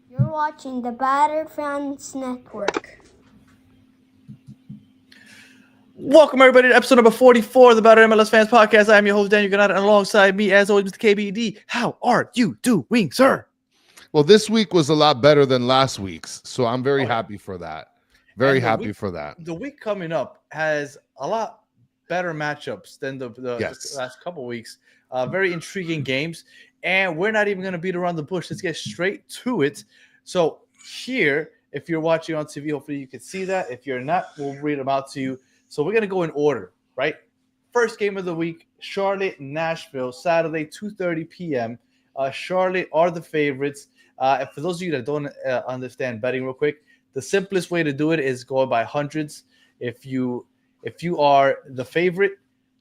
You're watching the Batter Fans Network. Welcome, everybody, to episode number 44 of the Better MLS Fans Podcast. I'm your host, Daniel Granada, and alongside me, as always, Mr. KBD. How are you doing, sir? Well, this week was a lot better than last week's, so I'm very happy for that. Very happy for that. The week coming up has a lot better matchups than the last couple of weeks. Very intriguing games, and we're not even going to beat around the bush. Let's get straight to it. So here, if you're watching on TV, hopefully you can see that. If you're not, we'll read them out to you. So we're going to go in order, right? First game of the week, Charlotte, Nashville, Saturday, 2:30 p.m. Charlotte are the favorites. And for those of you that don't understand betting real quick, the simplest way to do it is going by hundreds. If you are the favorite,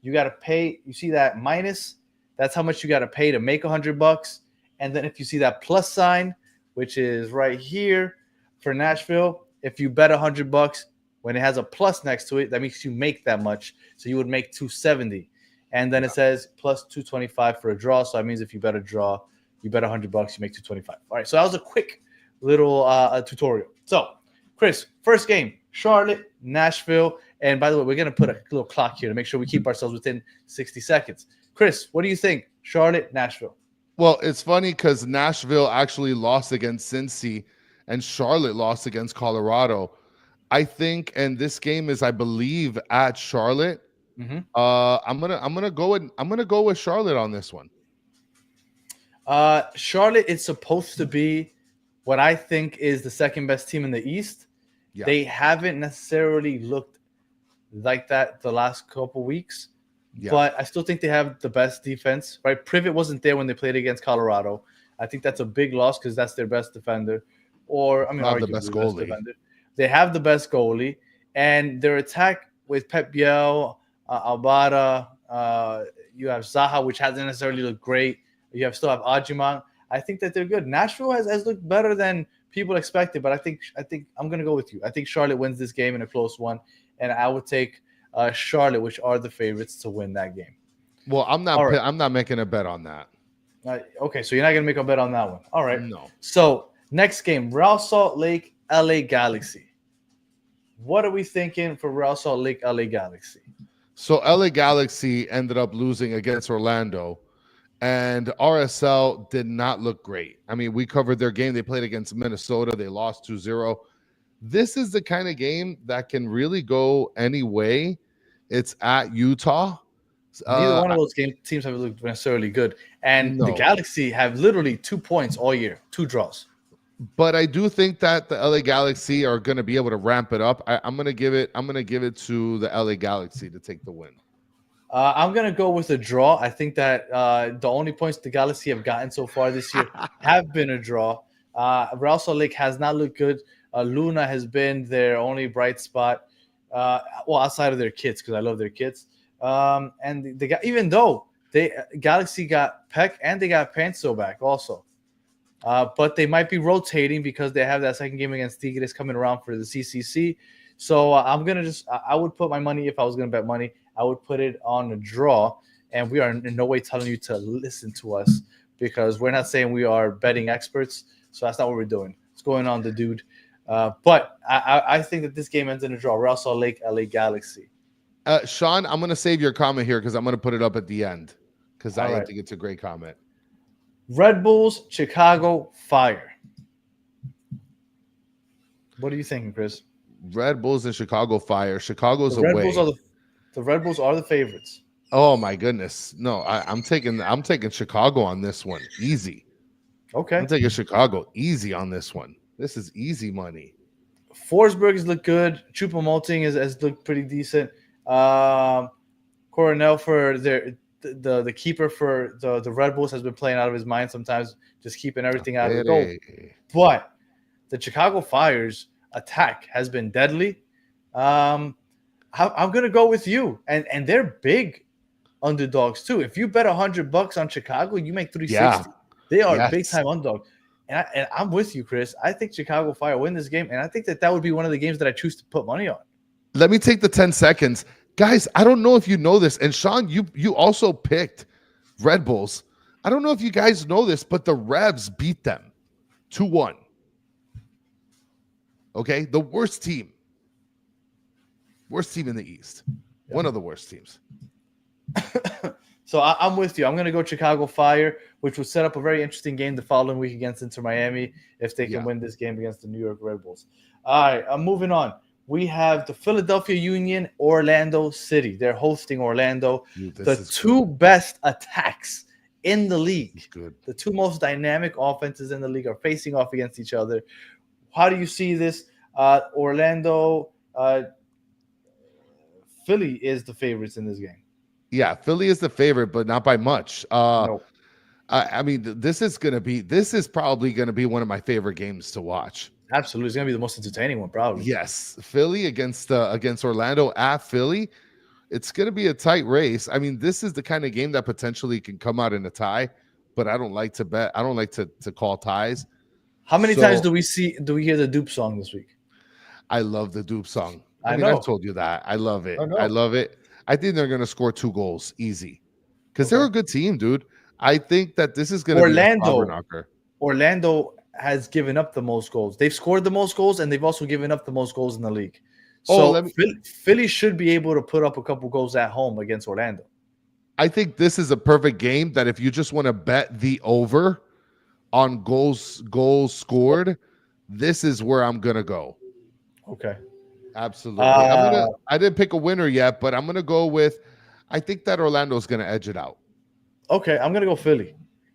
you got to pay. You see that minus? That's how much you got to pay to make $100. And then if you see that plus sign, which is right here for Nashville, if you bet $100, when it has a plus next to it, that means you make that much. So you would make $270. And then it says plus $225 for a draw. So that means if you bet a draw, you bet $100, you make $225. All right. So that was a quick little tutorial. So, Chris, first game, Charlotte, Nashville. And by the way, we're going to put a little clock here to make sure we keep ourselves within 60 seconds. Chris, what do you think? Charlotte, Nashville. Well, it's funny because Nashville actually lost against Cincy and Charlotte lost against Colorado. I think, and this game is, I believe, at Charlotte. Mm-hmm. I'm gonna go with Charlotte on this one. Charlotte is supposed to be what I think is the second best team in the East. Yeah. They haven't necessarily looked like that the last couple weeks, but I still think they have the best defense. Right, Privet wasn't there when they played against Colorado. I think that's a big loss because that's their best defender, or I mean, not the best goalie. They have the best goalie, and their attack with Pep Biel, Albada, you have Zaha, which hasn't necessarily looked great. You still have Ajiman. I think that they're good. Nashville has looked better than people expected, but I think I'm going to go with you. I think Charlotte wins this game in a close one, and I would take Charlotte, which are the favorites, to win that game. Well, I'm not making a bet on that. Okay, so you're not going to make a bet on that one. All right. No. So next game, Real Salt Lake, LA Galaxy. What are we thinking for Real Salt Lake, LA Galaxy? So LA Galaxy ended up losing against Orlando, and RSL did not look great. I mean, we covered their game. They played against Minnesota. They lost 2-0. This is the kind of game that can really go any way. It's at Utah. Neither one of those teams have looked necessarily good. And the Galaxy have literally 2 points all year, 2 draws. But I do think that the LA Galaxy are going to be able to ramp it up. I'm going to give it to the LA Galaxy to take the win. I'm going to go with a draw. I think that the only points the Galaxy have gotten so far this year have been a draw. Real Salt Lake has not looked good. Luna has been their only bright spot. Outside of their kids, because I love their kids. And they got, even though Galaxy got Peck and they got Panso back also. But they might be rotating because they have that second game against Tigres coming around for the CCC. So I'm going to I would put my money, if I was going to bet money, I would put it on a draw. And we are in no way telling you to listen to us because we're not saying we are betting experts. So that's not what we're doing. It's going on the dude. But I think that this game ends in a draw. Real Salt Lake, LA Galaxy. Sean, I'm going to save your comment here because I'm going to put it up at the end because I think it's a great comment. Red Bulls, Chicago Fire. What are you thinking, Chris? Red Bulls and Chicago Fire. Chicago's away. The Red Bulls are the favorites. Oh my goodness! No, I'm taking Chicago on this one. Easy. Okay. I'm taking Chicago easy on this one. This is easy money. Forsberg has looked good. Choupo-Moting has looked pretty decent. Coronel for the keeper for the Red Bulls has been playing out of his mind sometimes, just keeping everything out of the goal. But the Chicago Fire's attack has been deadly. I'm going to go with you. And they're big underdogs too. If you bet $100 on Chicago, you make $360. Yeah. They are big time underdog. And I'm with you, Chris. I think Chicago Fire win this game, and I think that would be one of the games that I choose to put money on. Let me take the 10 seconds. Guys, I don't know if you know this, and Sean, you also picked Red Bulls. I don't know if you guys know this, but the Revs beat them 2-1. Okay, the worst team in the East. One of the worst teams. So I'm with you. I'm going to go Chicago Fire, which would set up a very interesting game the following week against Inter Miami if they can win this game against the New York Red Bulls. All right, I'm moving on. We have the Philadelphia Union, Orlando City. They're hosting Orlando. The two best attacks in the league. The two most dynamic offenses in the league are facing off against each other. How do you see this? Orlando, Philly is the favorites in this game. Yeah, Philly is the favorite, but not by much. No. I mean, this is probably going to be one of my favorite games to watch. Absolutely. It's going to be the most entertaining one, probably. Yes. Philly against Orlando at Philly. It's going to be a tight race. I mean, this is the kind of game that potentially can come out in a tie, but I don't like to bet. I don't like to call ties. How many times do we hear the Dupe song this week? I love the Dupe song. I mean, I've told you that. I love it. I love it. I think they're going to score 2 goals easy because they're a good team, dude. I think that this is going to be a slobber knocker. Orlando has given up the most goals. They've scored the most goals, and they've also given up the most goals in the league. So Philly should be able to put up a couple goals at home against Orlando. I think this is a perfect game that if you just want to bet the over on goals scored, this is where I'm going to go. Okay. Absolutely. I didn't pick a winner yet, but I'm going to go with, I think that Orlando's going to edge it out. Okay, I'm going to go Philly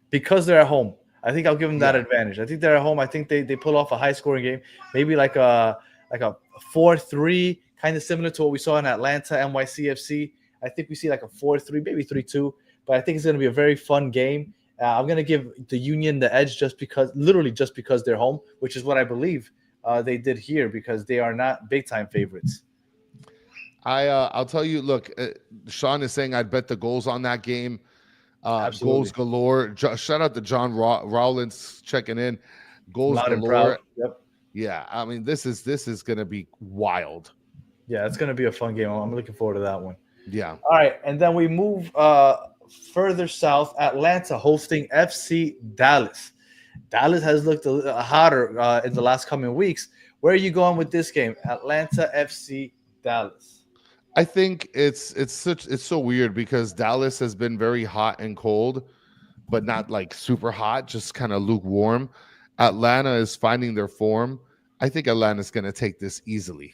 because they're at home. I think I'll give them that advantage. I think they're at home. I think they pull off a high-scoring game, maybe like a 4-3, kind of similar to what we saw in Atlanta, NYCFC. I think we see like a 4-3, maybe 3-2, but I think it's going to be a very fun game. I'm going to give the Union the edge just because they're home, which is what I believe they did here because they are not big-time favorites. I'll tell you, look, Sean is saying I'd bet the goals on that game. Goals galore. Shout out to John Rowlands checking in. Goals Loud galore. Yep. Yeah, I mean this is going to be wild. Yeah, it's going to be a fun game. I'm looking forward to that one. Yeah. All right, and then we move further south. Atlanta hosting FC Dallas. Dallas has looked hotter in the last coming weeks. Where are you going with this game? Atlanta FC Dallas. I think it's so weird because Dallas has been very hot and cold, but not like super hot, just kind of lukewarm. Atlanta is finding their form. I think Atlanta's going to take this easily.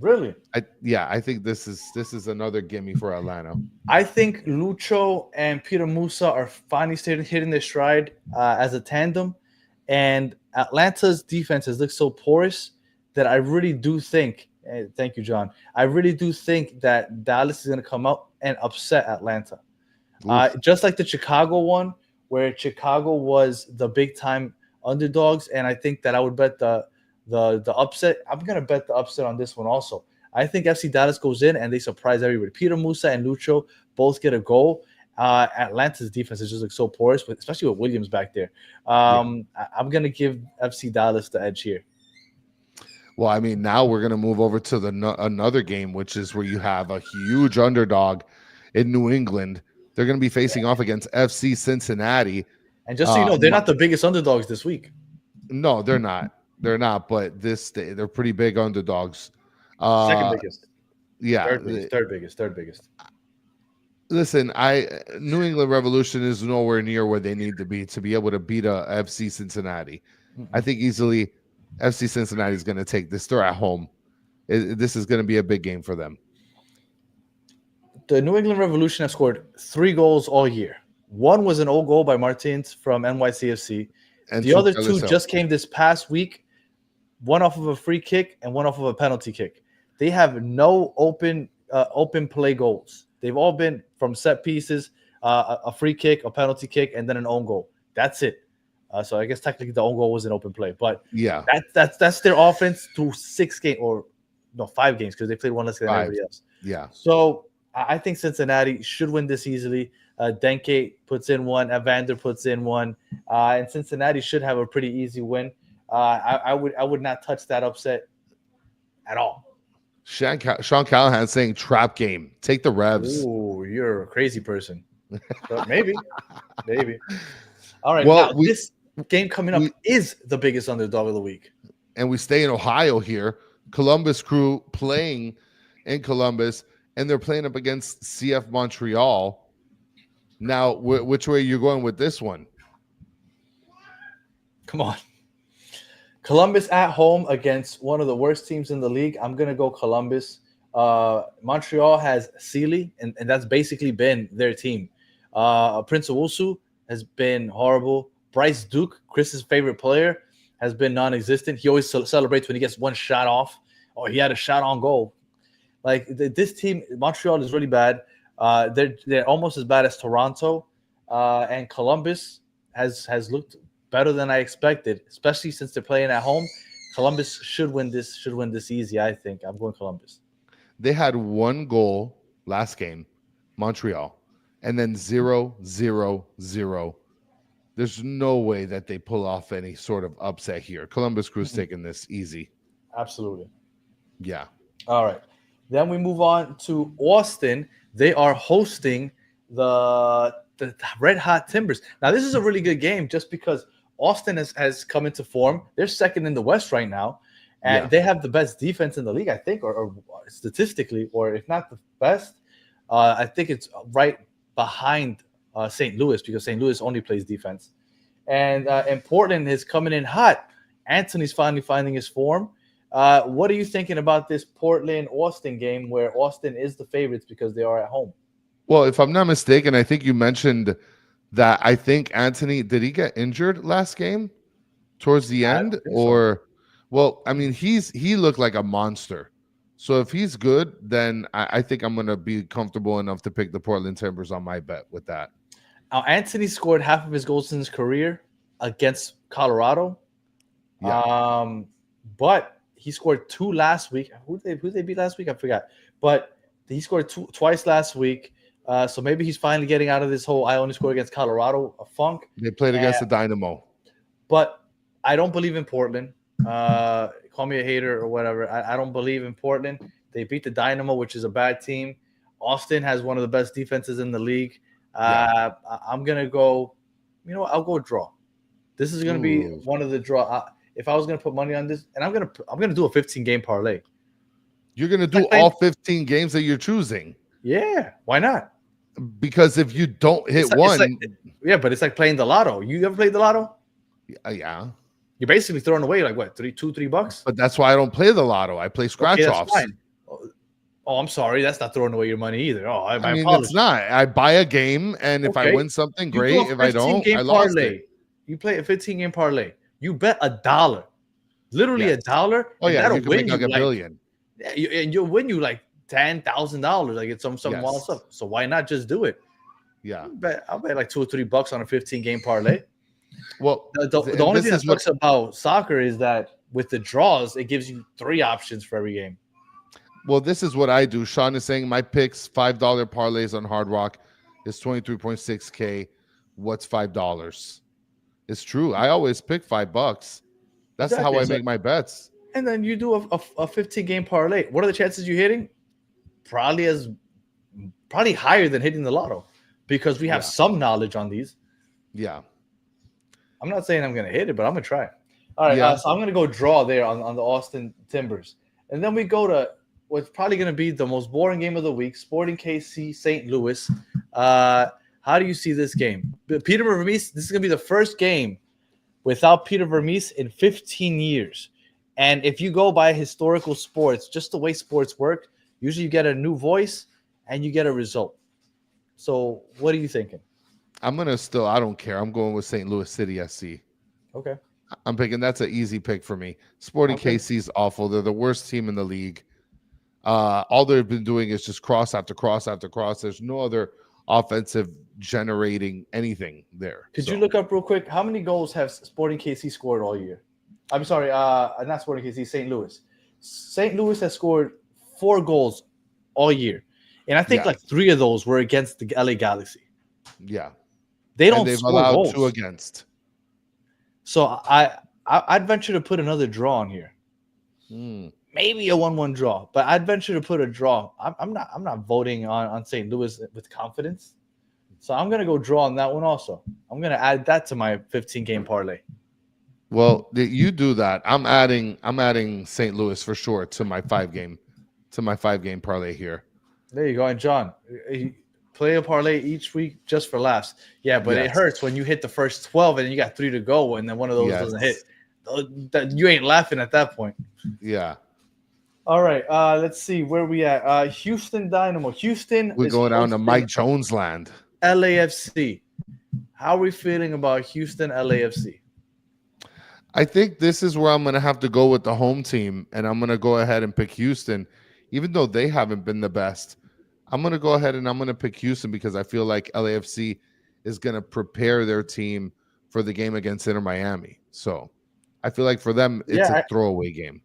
Really? I think this is another gimme for Atlanta. I think Lucho and Peter Musa are finally hitting their stride as a tandem, and Atlanta's defense has looked so porous that I really do think. Thank you, John. I really do think that Dallas is going to come out and upset Atlanta, just like the Chicago one, where Chicago was the big time underdogs, and I think that I would bet the upset. I'm going to bet the upset on this one also. I think FC Dallas goes in and they surprise everybody. Peter Musa and Lucho both get a goal. Atlanta's defense is just like so porous, but especially with Williams back there. I'm going to give FC Dallas the edge here. Well, I mean, now we're going to move over to another game, which is where you have a huge underdog in New England. They're going to be facing off against FC Cincinnati. And just so you know, they're not the biggest underdogs this week. No, they're not. They're not, but they're pretty big underdogs. Second biggest. Yeah. Third biggest. Listen, New England Revolution is nowhere near where they need to be able to beat a FC Cincinnati. Mm-hmm. I think easily FC Cincinnati is going to take this. They're at home. This is going to be a big game for them. The New England Revolution have scored 3 goals all year. One was an old goal by Martins from NYCFC. And the other 2 just came this past week, one off of a free kick and one off of a penalty kick. They have no open play goals. They've all been from set pieces, a free kick, a penalty kick, and then an own goal. That's it. So I guess technically the own goal was an open play, but yeah, that's their offense through 5 games because they played one less than everybody else. Yeah. So I think Cincinnati should win this easily. Denke puts in one, Evander puts in one, and Cincinnati should have a pretty easy win. I would not touch that upset at all. Sean Callahan saying trap game. Take the Revs. Ooh, you're a crazy person. But maybe. All right. Well, this game coming up is the biggest underdog of the week. and we stay in Ohio here. Columbus Crew playing in Columbus, and they're playing up against CF Montreal. Now, which way are you going with this one? Come on. Columbus at home against one of the worst teams in the league. I'm going to go Columbus. Montreal has Sealy, and that's basically been their team. Prince Owusu has been horrible. Bryce Duke, Chris's favorite player, has been non-existent. He always celebrates when he gets one shot off, or he had a shot on goal. Like this team, Montreal is really bad. They're almost as bad as Toronto, and Columbus has looked better than I expected, especially since they're playing at home. Columbus should win this. Should win this easy. I think I'm going Columbus. They had 1 goal last game, Montreal, and then 0-0-0. There's no way that they pull off any sort of upset here. Columbus Crew's taking this easy. Absolutely. Yeah. All right. Then we move on to Austin. They are hosting the Red Hot Timbers. Now, this is a really good game just because Austin has come into form. They're second in the West right now, and they have the best defense in the league, I think, or statistically, or if not the best, I think it's right behind St. Louis, because St. Louis only plays defense. And Portland is coming in hot. Anthony's finally finding his form. What are you thinking about this Portland-Austin game where Austin is the favorites because they are at home? Well, if I'm not mistaken, I think you mentioned that I think Anthony, did he get injured last game towards the end? Or, well, I mean, he looked like a monster. So if he's good, then I think I'm going to be comfortable enough to pick the Portland Timbers on my bet with that. Now, Anthony scored half of his goals in his career against Colorado. Yeah. But he scored 2 last week. Who they beat last week? I forgot. But he scored twice last week. So maybe he's finally getting out of this whole I only score against Colorado funk. They played against the Dynamo. But I don't believe in Portland. Call me a hater or whatever. I don't believe in Portland. They beat the Dynamo, which is a bad team. Austin has one of the best defenses in the league. I'm going to go, I'll go draw. This is going to be one of the draw. If I was going to put money on this, and I'm going to do a 15-game parlay. You're going to do all 15 games that you're choosing? Yeah, why not? Because if you don't hit one. But it's like playing the lotto. You ever played the lotto? Yeah. You're basically throwing away like what, $3 But that's why I don't play the lotto. I play scratch offs. Fine. Oh, I'm sorry. That's not throwing away your money either. Oh, I mean, it's not. I buy a game, and if I win something, great. If I don't, I lost it. You play a 15-game parlay. You bet $1. Literally $1. Oh, yeah. You can make like $1 billion. Yeah, and you'll win you like $10,000. Like it's some wild stuff. So why not just do it? Yeah. I'll bet like $2 or $3 on a 15-game parlay. Well, the only thing that sucks about soccer is that with the draws, it gives you 3 options for every game. Well, this is what I do. Sean is saying my picks, $5 parlays on Hard Rock is 23.6K. What's $5? It's true. I always pick $5. That's how I make my bets. And then you do a 15-game parlay. What are the chances you're hitting? Probably higher than hitting the lotto, because we have some knowledge on these. Yeah. I'm not saying I'm going to hit it, but I'm going to try. All right, so I'm going to go draw there on the Austin Timbers. And then we go to what's probably going to be the most boring game of the week, Sporting KC St. Louis. How do you see this game? Peter Vermees, this is going to be the first game without Peter Vermees in 15 years. And if you go by historical sports, just the way sports work, usually you get a new voice and you get a result. So what are you thinking? I don't care. I'm going with St. Louis City SC. Okay. I'm picking. That's an easy pick for me. Sporting KC is awful. They're the worst team in the league. All they've been doing is just cross after cross after cross. There's no other offensive generating anything there. Could you look up real quick? How many goals have Sporting KC scored all year? I'm sorry, not Sporting KC, St. Louis. St. Louis has scored 4 goals all year. And I think like 3 of those were against the LA Galaxy. Yeah. They've allowed goals. 2 against. So I'd venture to put another draw on here. Maybe a 1-1 draw, but I'd venture to put a draw. I'm not voting on St. Louis with confidence. So I'm gonna go draw on that one also. I'm gonna add that to my 15-game parlay. Well, you do that. I'm adding St. Louis for sure to my 5-game parlay here. There you go. And John, play a parlay each week just for laughs. Yeah, but it Yes. hurts when you hit the first 12 and you got 3 to go, and then one of those doesn't hit. You ain't laughing at that point. Yeah. All right. Let's see where we at. Houston Dynamo. Houston. We're going down to hosting Mike Jones land. LAFC. How are we feeling about Houston LAFC? I think this is where I'm going to have to go with the home team, and I'm going to go ahead and pick Houston, even though they haven't been the best. I'm going to go ahead and I'm going to pick Houston because I feel like LAFC is going to prepare their team for the game against Inter Miami. So I feel like for them, it's a throwaway game.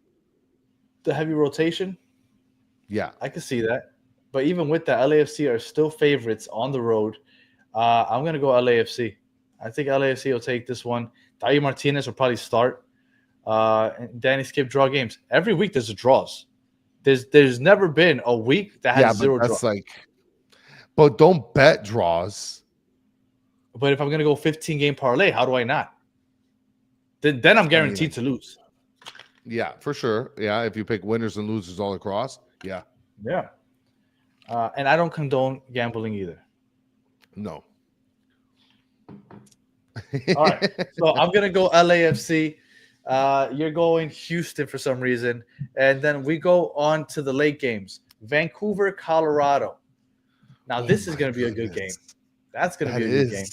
The heavy rotation? Yeah. I can see that. But even with that, LAFC are still favorites on the road. I'm going to go LAFC. I think LAFC will take this one. Dair Martinez will probably start. And Danny Skip draw games. Every week there's draws. There's never been a week that has zero draws. But don't bet draws. But if I'm going to go 15-game parlay, how do I not? Then I'm guaranteed to lose. Yeah, for sure. Yeah, if you pick winners and losers all across. Yeah. Yeah. And I don't condone gambling either. No. All right. So I'm going to go LAFC. You're going Houston for some reason. And then we go on to the late games. Vancouver, Colorado. Now, this is going to be a good game. That's going to be a good game.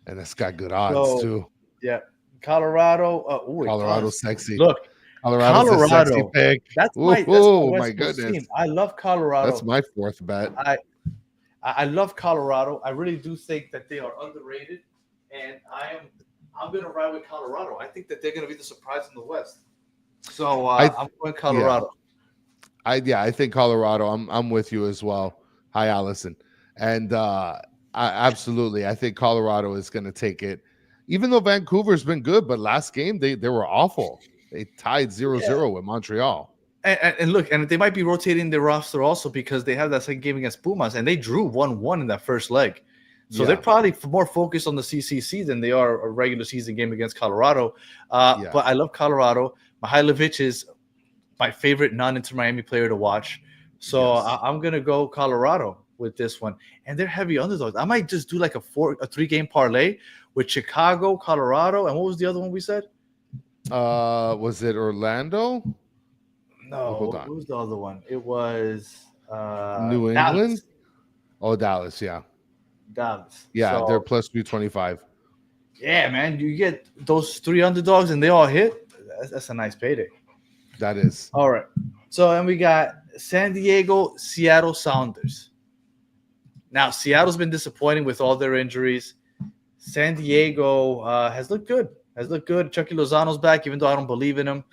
And it's got good odds, too. Yeah. Colorado. Colorado's sexy. Look. Colorado's a sexy pick. That's my goodness. Team. I love Colorado. That's my fourth bet. I love Colorado. I really do think that they are underrated. And I'm going to ride with Colorado. I think that they're going to be the surprise in the West. So I'm going Colorado. Yeah. I think Colorado. I'm with you as well. Hi, Allison. And absolutely, I think Colorado is going to take it. Even though Vancouver's been good, but last game they were awful. They tied 0-0 with Montreal. And look, and they might be rotating their roster also because they have that second game against Pumas, and they drew 1-1 in that first leg. So they're probably more focused on the CCC than they are a regular season game against Colorado. But I love Colorado. Mihailovic is my favorite non-Inter Miami player to watch. So I'm going to go Colorado with this one. And they're heavy underdogs. I might just do like a 3-game parlay with Chicago, Colorado, and what was the other one we said? Was it Orlando? No, what was the other one? It was New England. Dallas. Oh, Dallas, yeah. Dallas. Yeah, they're plus 325. Yeah, man. You get those 3 underdogs and they all hit. That's a nice payday. That is. All right. So then we got San Diego, Seattle Sounders. Now, Seattle's been disappointing with all their injuries. San Diego has looked good. Chucky Lozano's back, even though I don't believe in him.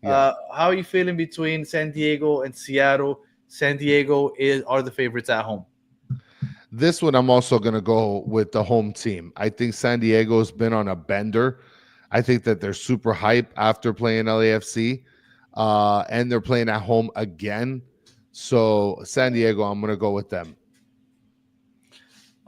How are you feeling between San Diego and Seattle? San Diego are the favorites at home. This one, I'm also going to go with the home team. I think San Diego's been on a bender. I think that they're super hype after playing LAFC, and they're playing at home again. So San Diego, I'm going to go with them.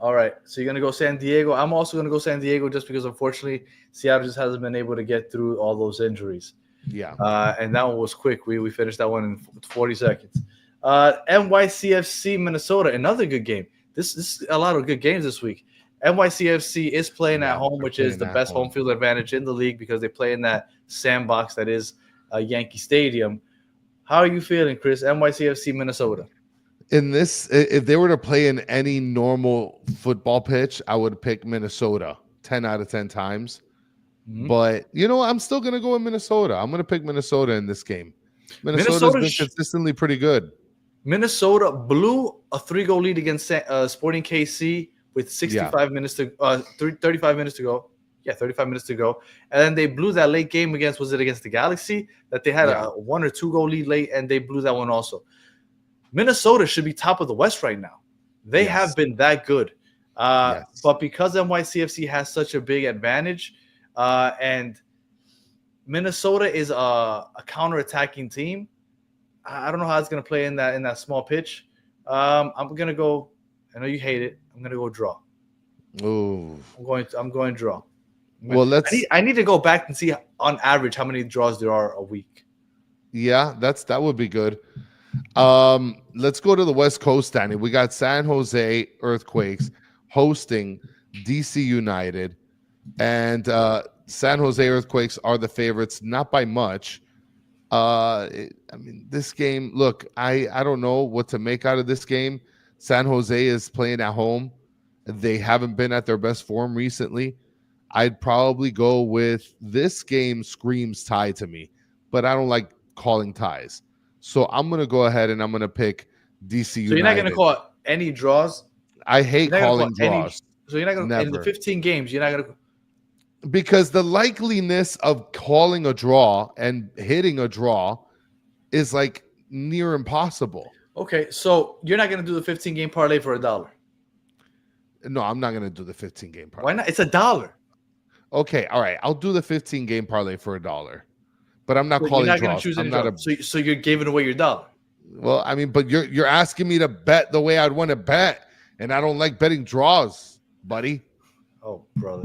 All right. So you're going to go San Diego. I'm also going to go San Diego just because, unfortunately, Seattle just hasn't been able to get through all those injuries. Yeah. And that one was quick. We finished that one in 40 seconds. NYCFC, Minnesota, another good game. This is a lot of good games this week. NYCFC is playing at home, which is the best home field advantage in the league because they play in that sandbox that is Yankee Stadium. How are you feeling, Chris? NYCFC, Minnesota. In this, if they were to play in any normal football pitch, I would pick Minnesota 10 out of 10 times. Mm-hmm. But, I'm still going to go with Minnesota. I'm going to pick Minnesota in this game. Minnesota's been consistently pretty good. Minnesota blew a 3-goal lead against Sporting KC with 35 minutes to go. Yeah, 35 minutes to go. And then they blew that late game against the Galaxy? That they had a 1 or 2 goal lead late, and they blew that one also. Minnesota should be top of the West right now. They have been that good. But because NYCFC has such a big advantage, and Minnesota is a counter-attacking team, I don't know how it's going to play in that small pitch. I'm going to go – I know you hate it. I'm going to go draw. Ooh. I'm going draw. Well, I need to go back and see on average how many draws there are a week. Yeah, that would be good. Let's go to the West Coast standing. We got San Jose Earthquakes hosting DC United, and San Jose Earthquakes are the favorites, not by much. I mean, this game, look, I don't know what to make out of this game. San Jose is playing at home. They haven't been at their best form recently. I'd probably go with this game screams tie to me, but I don't like calling ties. So I'm going to go ahead and I'm going to pick DC United. So you're not going to call any draws? I hate calling draws. So you're not going to, in the 15 games, you're not going to. Because the likeliness of calling a draw and hitting a draw is like near impossible. Okay, so you're not going to do the 15-game parlay for $1? No, I'm not going to do the 15-game parlay. Why not? It's $1. Okay, all right. I'll do the 15-game parlay for $1. But I'm not calling draws. You're not going to choose any draw. So you're giving away your $1. Well, I mean, but you're asking me to bet the way I'd want to bet, and I don't like betting draws, buddy. Oh, brother.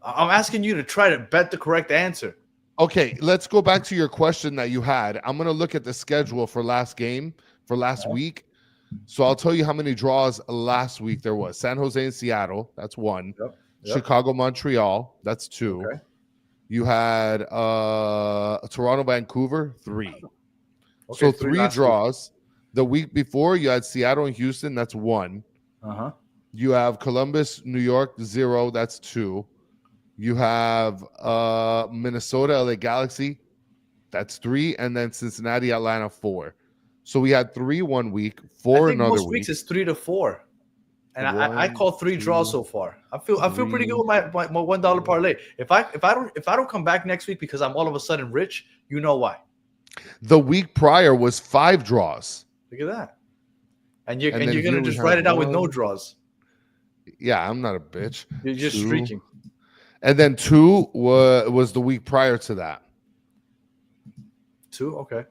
I'm asking you to try to bet the correct answer. Okay, let's go back to your question that you had. I'm going to look at the schedule for last week. So I'll tell you how many draws last week there was. San Jose and Seattle, that's 1. Yep. Chicago, Montreal, that's 2. Okay. You had Toronto, Vancouver, 3. Okay, so 3 draws. Week. The week before, you had Seattle and Houston, that's 1. Uh-huh. You have Columbus, New York, 0, that's 2. You have Minnesota, LA Galaxy, that's 3, and then Cincinnati, Atlanta, 4. So we had 3 1 week, 4 another week. Most weeks is 3 to 4, and I call 3 draws so far. I feel pretty good with my $1 parlay. If I don't come back next week because I'm all of a sudden rich, you know why? The week prior was 5 draws. Look at that, and you're gonna just write it out with no draws. Yeah, I'm not a bitch. You're just streaking. And then 2 was the week prior to that. 2, okay.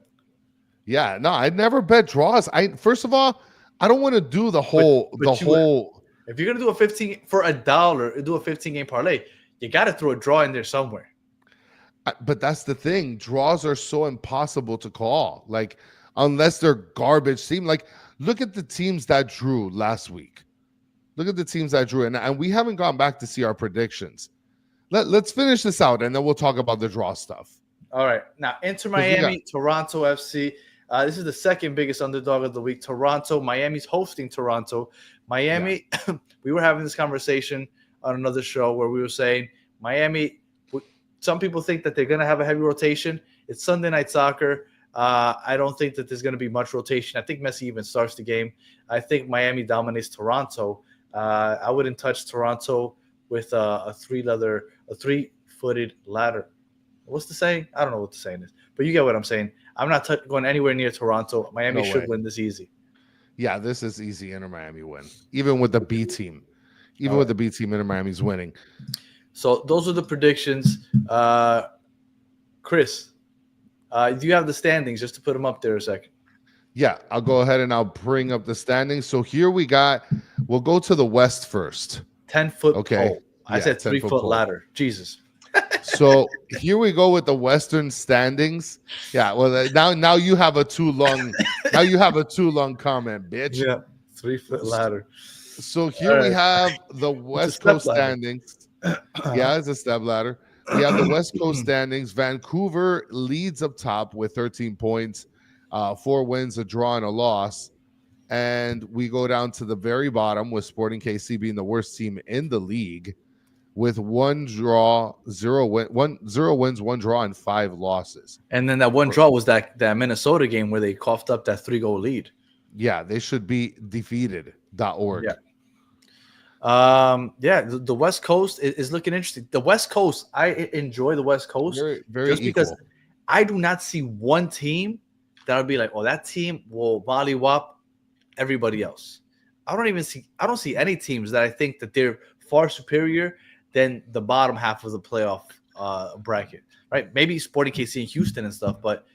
Yeah, no, I'd never bet draws. First of all, I don't want to do the whole If you're gonna do a 15 for $1, do a 15-game parlay, you got to throw a draw in there somewhere. But that's the thing. Draws are so impossible to call. Like, unless they're garbage team. Like, look at the teams that drew last week. Look at the teams that drew, and we haven't gone back to see our predictions. Let's finish this out, and then we'll talk about the draw stuff. All right. Now, Inter Miami, Toronto FC. This is the second biggest underdog of the week. Toronto. Miami's hosting Toronto. Miami, we were having this conversation on another show where we were saying Miami, some people think that they're going to have a heavy rotation. It's Sunday Night Soccer. I don't think that there's going to be much rotation. I think Messi even starts the game. I think Miami dominates Toronto. I wouldn't touch Toronto with a three-footed ladder. What's the saying? I don't know what the saying is, but you get what I'm saying. I'm not going anywhere near Toronto. Miami should win this easy. Yeah, this is easy. Inter Miami win, even with the B team. With the B team, Inter Miami's winning. So those are the predictions. Chris, do you have the standings just to put them up there a second? Yeah, I'll go ahead and I'll bring up the standings. So here we'll go to the West first. 10-foot okay. pole. I said 3-foot ladder. Jesus. So here we go with the Western standings. Yeah, well now you have a too long comment, bitch. Yeah, 3-foot ladder. So here we have the West Coast standings. Yeah, it's a step ladder. We have the West Coast standings. Vancouver leads up top with 13 points, 4 wins, a draw, and a loss. And we go down to the very bottom with Sporting KC being the worst team in the league with 1 draw, 0 wins, 1 draw, and 5 losses. And then that 1 draw was that Minnesota game where they coughed up that 3-goal lead. Yeah, they should be defeated.org. Yeah. The West Coast is looking interesting. The West Coast, I enjoy the West Coast very just because I do not see one team that would be like, oh, that team will mollywop everybody else. I don't see any teams that I think that they're far superior than the bottom half of the playoff bracket, right? Maybe Sporting KC and Houston and stuff, but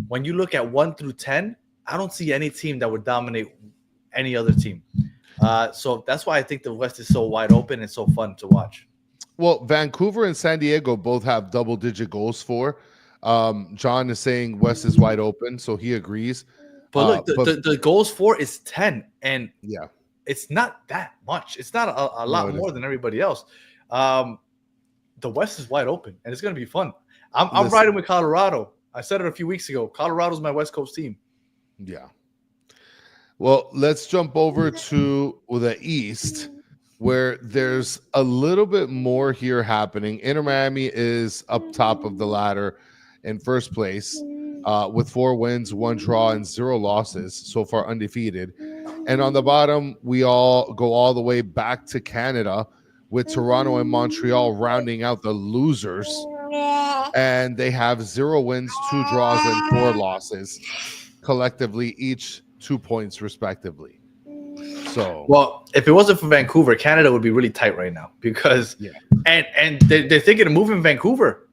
when you look at 1 through 10, I don't see any team that would dominate any other team. So that's why I think the West is so wide open and so fun to watch. Well, Vancouver and San Diego both have double-digit goals for. John is saying West is wide open, so he agrees. But look, But the goals for is 10, and yeah, it's not that much. It's not a no, lot more than everybody else. The West is wide open, and it's going to be fun. I'm riding with Colorado. I said it a few weeks ago. Colorado's my West Coast team. Yeah. Well, let's jump over to the East, where there's a little bit more here happening. Inter Miami is up top of the ladder in first place with 4 wins, 1 draw, and 0 losses, so far undefeated. And on the bottom, we all go all the way back to Canada with Toronto and Montreal rounding out the losers. And they have 0 wins, 2 draws, and 4 losses, collectively each 2 points respectively. So, well, if it wasn't for Vancouver, Canada would be really tight right now because and they're thinking of moving Vancouver.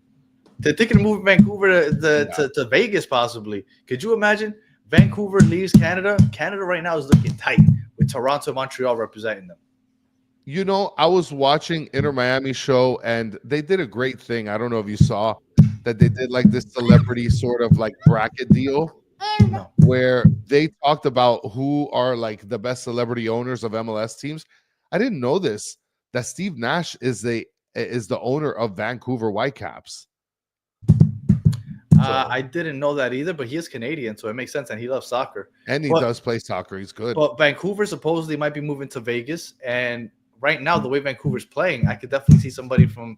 They're thinking of moving Vancouver to Vegas possibly. Could you imagine? Vancouver leaves Canada. Canada right now is looking tight with Toronto, Montreal representing them. You know, I was watching Inter Miami show and they did a great thing. I don't know if you saw that they did like this celebrity sort of like bracket deal where they talked about who are like the best celebrity owners of MLS teams. I didn't know this, that Steve Nash is the owner of Vancouver Whitecaps. I didn't know that either, but he is Canadian, so it makes sense, and he loves soccer. And he does play soccer. He's good. But Vancouver supposedly might be moving to Vegas, and right now, the way Vancouver's playing, I could definitely see somebody from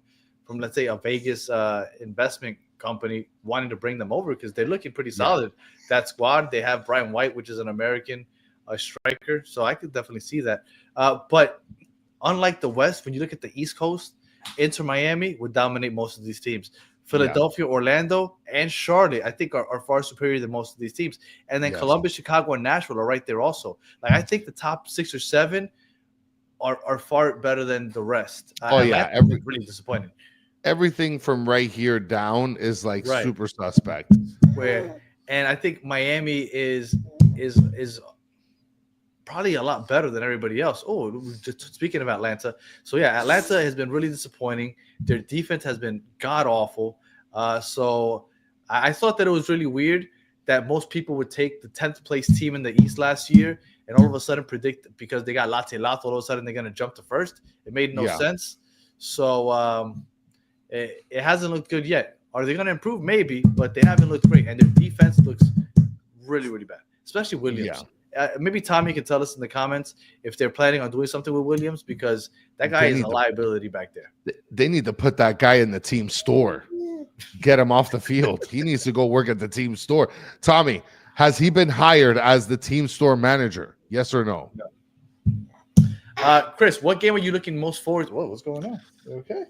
let's say, a Vegas investment company wanting to bring them over because they're looking pretty solid. That squad, they have Brian White, which is an American striker, so I could definitely see that. But unlike the West, when you look at the East Coast, Inter Miami would dominate most of these teams. Philadelphia, Orlando, and Charlotte, I think, are far superior than most of these teams. And then Columbus, Chicago, and Nashville are right there also. Like, I think the top 6 or 7 are far better than the rest. Really disappointing. Everything from right here down is like super suspect. And I think Miami is probably a lot better than everybody else. Oh, just speaking of Atlanta. So, Atlanta has been really disappointing. Their defense has been god-awful. So I thought that it was really weird that most people would take the 10th place team in the East last year and all of a sudden predict because they got Latte Lato, all of a sudden they're going to jump to first. It made no sense. So it hasn't looked good yet. Are they going to improve? Maybe, but they haven't looked great. And their defense looks really, really bad, especially Williams. Maybe Tommy can tell us in the comments if they're planning on doing something with Williams because that guy is a liability back there. They need to put that guy in the team store. Get him off the field. He needs to go work at the team store. Tommy, has he been hired as the team store manager? Yes or no? Chris, what game are you looking most forward to? Whoa, what's going on? Okay.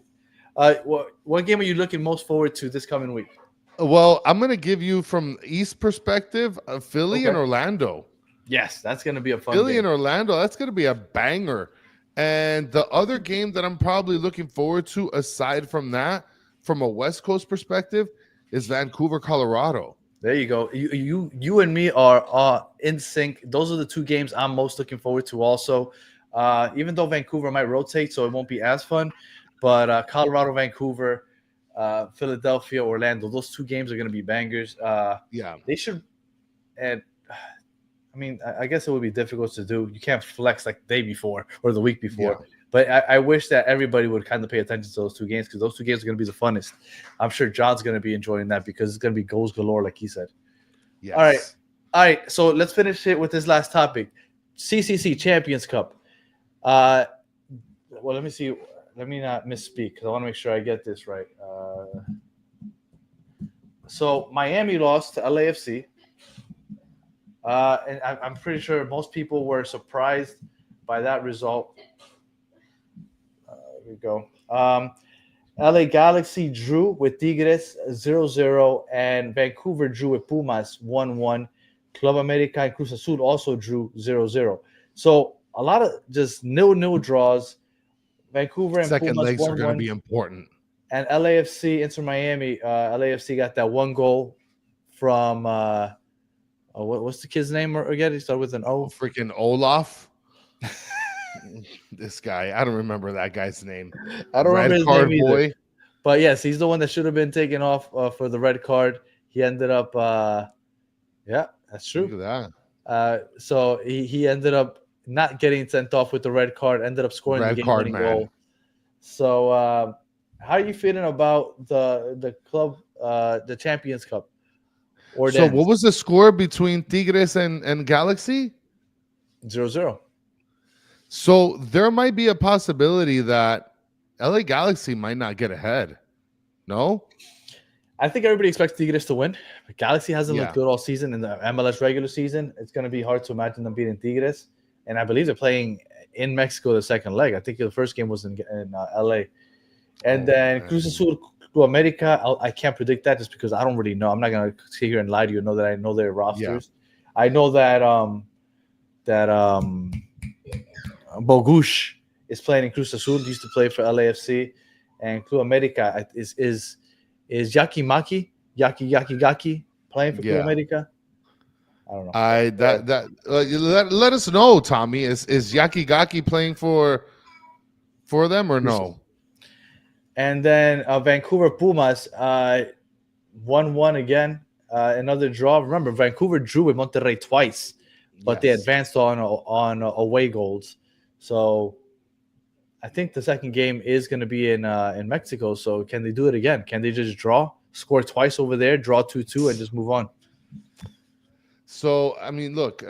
What game are you looking most forward to this coming week? Well, I'm going to give you from East perspective, Philly and Orlando. Yes, that's going to be a fun Philly game. and Orlando, that's going to be a banger. And the other game that I'm probably looking forward to, aside from that, from a West Coast perspective, is Vancouver, Colorado. There you go. You and me are in sync. Those are the 2 games I'm most looking forward to also. Even though Vancouver might rotate, so it won't be as fun. But Colorado, Vancouver, Philadelphia, Orlando, those 2 games are going to be bangers. They should – and I mean, I guess it would be difficult to do. You can't flex like the day before or the week before. Yeah. But I wish that everybody would kind of pay attention to those 2 games because those 2 games are going to be the funnest. I'm sure John's going to be enjoying that because it's going to be goals galore, like he said. Yes. All right. So let's finish it with this last topic. CCC Champions Cup. Well, let me see. Let me not misspeak because I want to make sure I get this right. So Miami lost to LAFC. And I'm pretty sure most people were surprised by that result. Here we go. LA Galaxy drew with Tigres 0-0, and Vancouver drew with Pumas 1-1. Club America and Cruz Azul also drew 0-0. So a lot of just nil draws. Vancouver and second Pumas legs are going to be important. And LAFC, Inter Miami, LAFC got that 1 goal from what's the kid's name again? He started with an O. Freaking Olaf. This guy, I don't remember that guy's name. I don't remember Red his card name either. boy. But yes, he's the one that should have been taken off for the red card. He ended up, yeah, that's true. Look at So he ended up not getting sent off with the red card, ended up scoring Red the card game-winning man. goal. So how are you feeling about the club, the Champions Cup? So what was the score between Tigres and Galaxy? 0-0. So there might be a possibility that LA Galaxy might not get ahead. No? I think everybody expects Tigres to win. But Galaxy hasn't Yeah. looked good all season in the MLS regular season. It's going to be hard to imagine them beating Tigres. And I believe they're playing in Mexico the second leg. I think the first game was in LA. And then Cruz Azul to America, I can't predict that just because I don't really know. I'm not going to sit here and lie to you and know that I know their rosters. Yeah. I know that Bogush is playing in Cruz Azul. He used to play for LAFC. And Club America is Yaki Gaki playing for Club America? I don't know. Let us know, Tommy. Is Yaki Gaki playing for them or no? And then Vancouver Pumas 1-1 again. Another draw. Remember, Vancouver drew with Monterrey twice, but they advanced on away goals. So I think the second game is going to be in Mexico. So can they do it again? Can they just draw, score twice over there, draw 2-2, and just move on? So, I mean, look,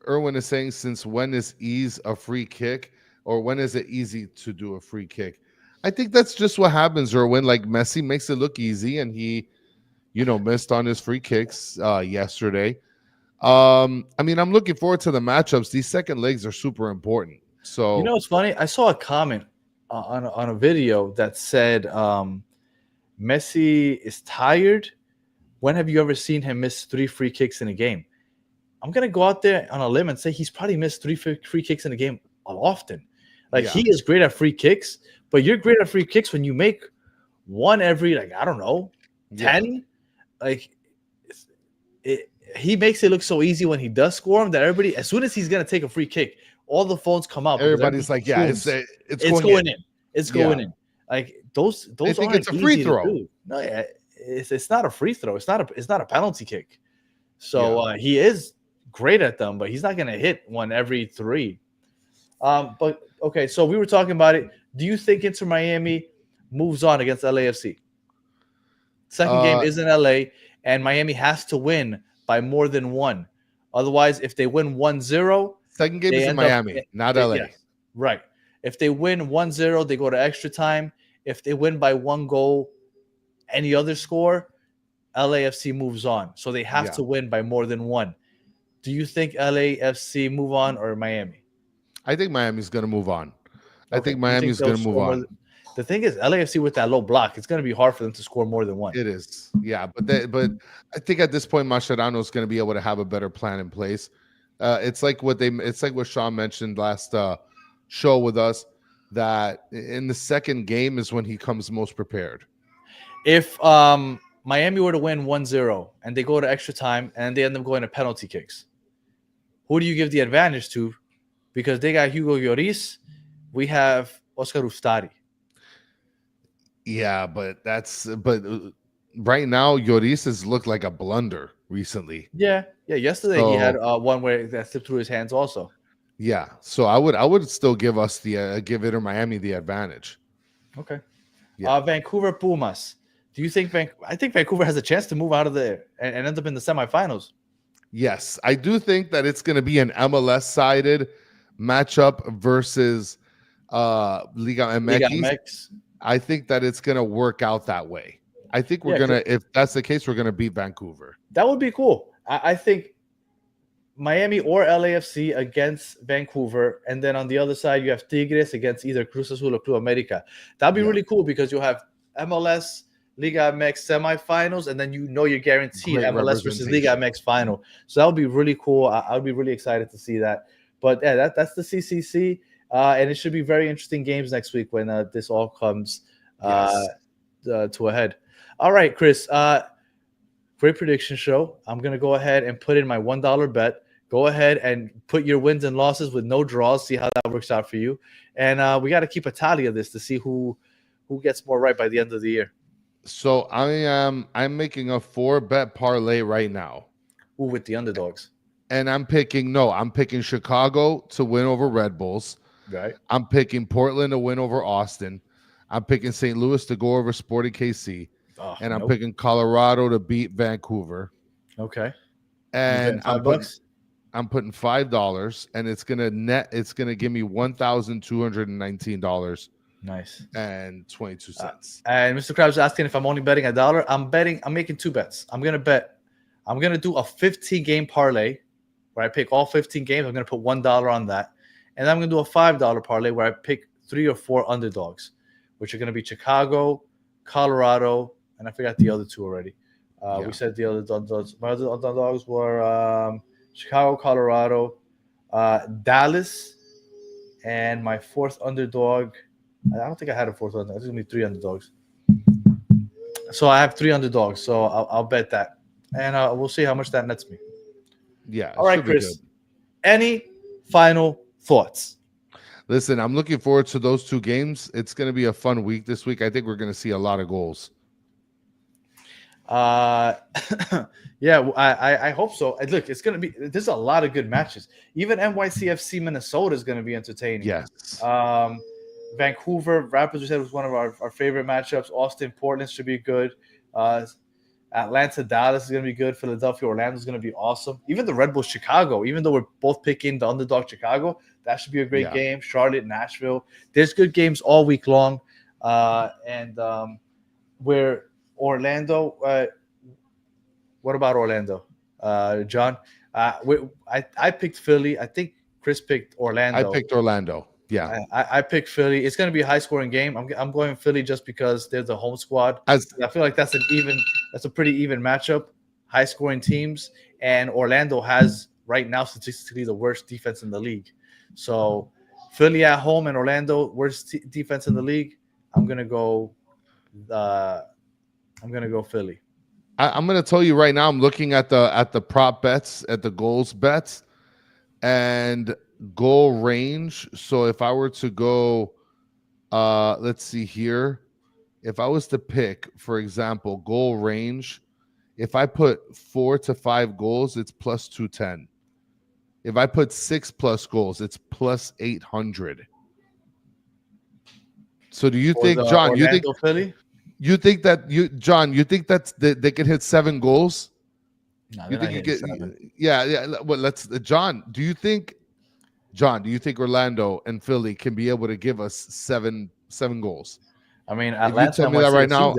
Erwin is saying, since when is ease a free kick, or when is it easy to do a free kick? I think that's just what happens, Erwin. Like, Messi makes it look easy, and he, missed on his free kicks yesterday. I mean, I'm looking forward to the matchups. These second legs are super important. So, it's funny. I saw a comment on a video that said Messi is tired. When have you ever seen him miss 3 free kicks in a game? I'm going to go out there on a limb and say he's probably missed 3 free kicks in a game often. Like, he is great at free kicks, but you're great at free kicks when you make one every, 10. Like, he makes it look so easy when he does score them that everybody, as soon as he's going to take a free kick, all the phones come out. Everybody's like, it's going in. It's going in. Like, those I think it's a free throw. No, yeah. It's not a free throw. It's not a penalty kick. So he is great at them, but he's not going to hit one every 3. But okay, so we were talking about it. Do you think Inter Miami moves on against LAFC? Second game is in LA, and Miami has to win by more than 1. Otherwise, if they win 1-0, second game is in Miami, not LA. Yes, right. If they win 1-0, they go to extra time. If they win by 1 goal, any other score, LAFC moves on. So they have to win by more than 1. Do you think LAFC move on or Miami? I think Miami's going to move on. I think Miami's going to move on. The thing is, LAFC with that low block, it's going to be hard for them to score more than 1. It is. Yeah, but I think at this point, Mascherano is going to be able to have a better plan in place. It's like what Sean mentioned last show with us, that in the second game is when he comes most prepared. If Miami were to win 1-0 and they go to extra time and they end up going to penalty kicks, who do you give the advantage to? Because they got Hugo Lloris, we have Oscar Ustari. Yeah, but right now Lloris has looked like a blunder recently. Yeah. Yesterday he had one where that slipped through his hands also. Yeah, so I would still give Inter Miami the advantage. Okay. Yeah. Vancouver Pumas. Do you think I think Vancouver has a chance to move out of there and end up in the semifinals? Yes, I do think that it's going to be an MLS-sided matchup versus Liga MX. I think that it's going to work out that way. I think we're going to, if that's the case, we're going to beat Vancouver. That would be cool. I think Miami or LAFC against Vancouver, and then on the other side, you have Tigres against either Cruz Azul or Club America. That'd be really cool because you'll have MLS Liga MX semifinals, and then you're guaranteed MLS versus Liga MX final. So that would be really cool. I would be really excited to see that. But yeah, that's the CCC, and it should be very interesting games next week when this all comes to a head. All right, Chris. Great prediction show. I'm gonna go ahead and put in my $1 bet. Go ahead and put your wins and losses with no draws. See how that works out for you. And we got to keep a tally of this to see who gets more right by the end of the year. So I'm making a 4-bet parlay right now. Ooh, with the underdogs. And I'm picking Chicago to win over Red Bulls. Right. I'm picking Portland to win over Austin. I'm picking St. Louis to go over Sporting KC. And I'm picking Colorado to beat Vancouver. Okay. And I'm putting $5, and it's gonna give me $1,219. Nice. And 22 cents. And Mr. Krabs asking if I'm only betting $1. I'm making 2 bets. I'm gonna do a 15-game parlay where I pick all 15 games. I'm gonna put $1 on that. And then I'm gonna do a $5 parlay where I pick 3 or 4 underdogs, which are gonna be Chicago, Colorado, and I forgot the other 2 already. We said the other underdogs. My other underdogs were Chicago, Colorado, Dallas, and my 4th underdog. I don't think I had a 4th underdog. It's gonna be 3 underdogs. So I have 3 underdogs. So I'll bet that, and we'll see how much that nets me. Yeah. All right, Chris. Any final thoughts? Listen, I'm looking forward to those 2 games. It's going to be a fun week this week. I think we're going to see a lot of goals. Yeah, I hope so. Look, there's a lot of good matches. Even NYCFC Minnesota is going to be entertaining. Yes. Vancouver Raptors, we said, was one of our favorite matchups. Austin Portland should be good. Atlanta Dallas is going to be good. Philadelphia Orlando is going to be awesome. Even the Red Bulls Chicago, even though we're both picking the underdog Chicago, that should be a great game. Charlotte, Nashville. There's good games all week long. Where Orlando, what about Orlando, John? I picked Philly. I think Chris picked Orlando. I picked Orlando. Yeah, I picked Philly. It's going to be a high-scoring game. I'm going Philly just because they're the home squad. I feel like that's a pretty even matchup. High-scoring teams, and Orlando has right now statistically the worst defense in the league. So Philly at home and Orlando worst defense in the league. I'm gonna go Philly. I'm gonna tell you right now. I'm looking at the prop bets, at the goals bets, and goal range. So if I were to go, let's see here. If I was to pick, for example, goal range, if I put 4 to 5 goals, it's plus 210. If I put 6+ goals, it's plus 800. So do you think, John? Philly? You think that they can hit 7 goals? No, you think you get 7. Yeah. Well, John. Do you think Orlando and Philly can be able to give us seven goals? I mean, Atlanta, if you tell me that right now,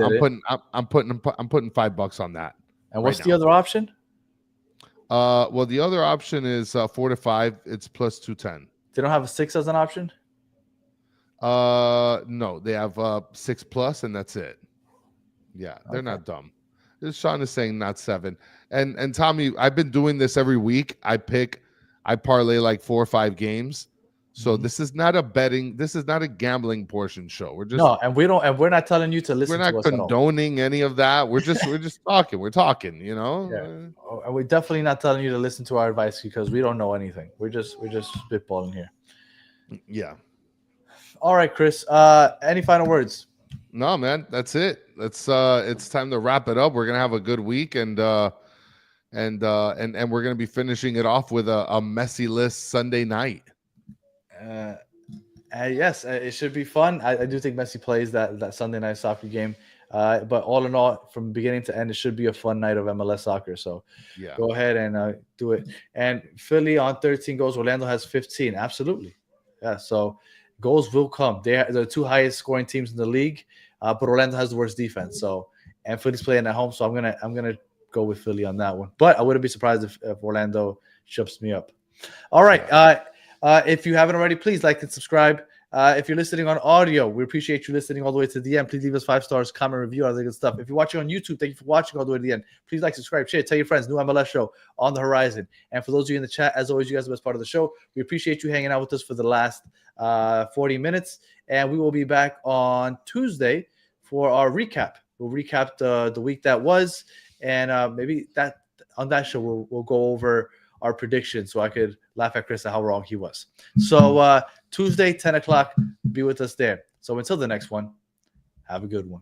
I'm putting $5 on that. And what's the other option? Well, the other option is 4 to 5. It's plus 210. They don't have a 6 as an option. No, they have 6+, and that's it. Yeah, they're not dumb. Sean is saying not 7. And Tommy, I've been doing this every week. I parlay like 4 or 5 games. So this is not a gambling portion show. We're not telling you to listen to us. We're not condoning any of that. We're just talking. We're talking, you know. Yeah. We're definitely not telling you to listen to our advice because we don't know anything. We're just spitballing here. Yeah. All right, Chris. Any final words? No, man. That's it. It's time to wrap it up. We're gonna have a good week, and we're gonna be finishing it off with a messy list Sunday night. Yes, it should be fun. I do think Messi plays that Sunday night soccer game. But all in all, from beginning to end, it should be a fun night of MLS soccer. So go ahead and do it. And Philly on 13 goals. Orlando has 15. Absolutely. Yeah. So goals will come. They're the 2 highest scoring teams in the league. But Orlando has the worst defense. So, and Philly's playing at home. So I'm gonna go with Philly on that one. But I wouldn't be surprised if Orlando shuts me up. All right. If you haven't already, please like and subscribe. If you're listening on audio, we appreciate you listening all the way to the end. Please leave us 5 stars, comment, review, all that good stuff. If you're watching on YouTube, thank you for watching all the way to the end. Please like, subscribe, share, tell your friends. New MLS show on the horizon. And for those of you in the chat, as always, you guys are the best part of the show. We appreciate you hanging out with us for the last 40 minutes. And we will be back on Tuesday for our recap. We'll recap the week that was. And maybe that on that show, we'll go over our predictions so I could laugh at Chris at how wrong he was. So Tuesday, 10 o'clock, be with us there. So until the next one, have a good one.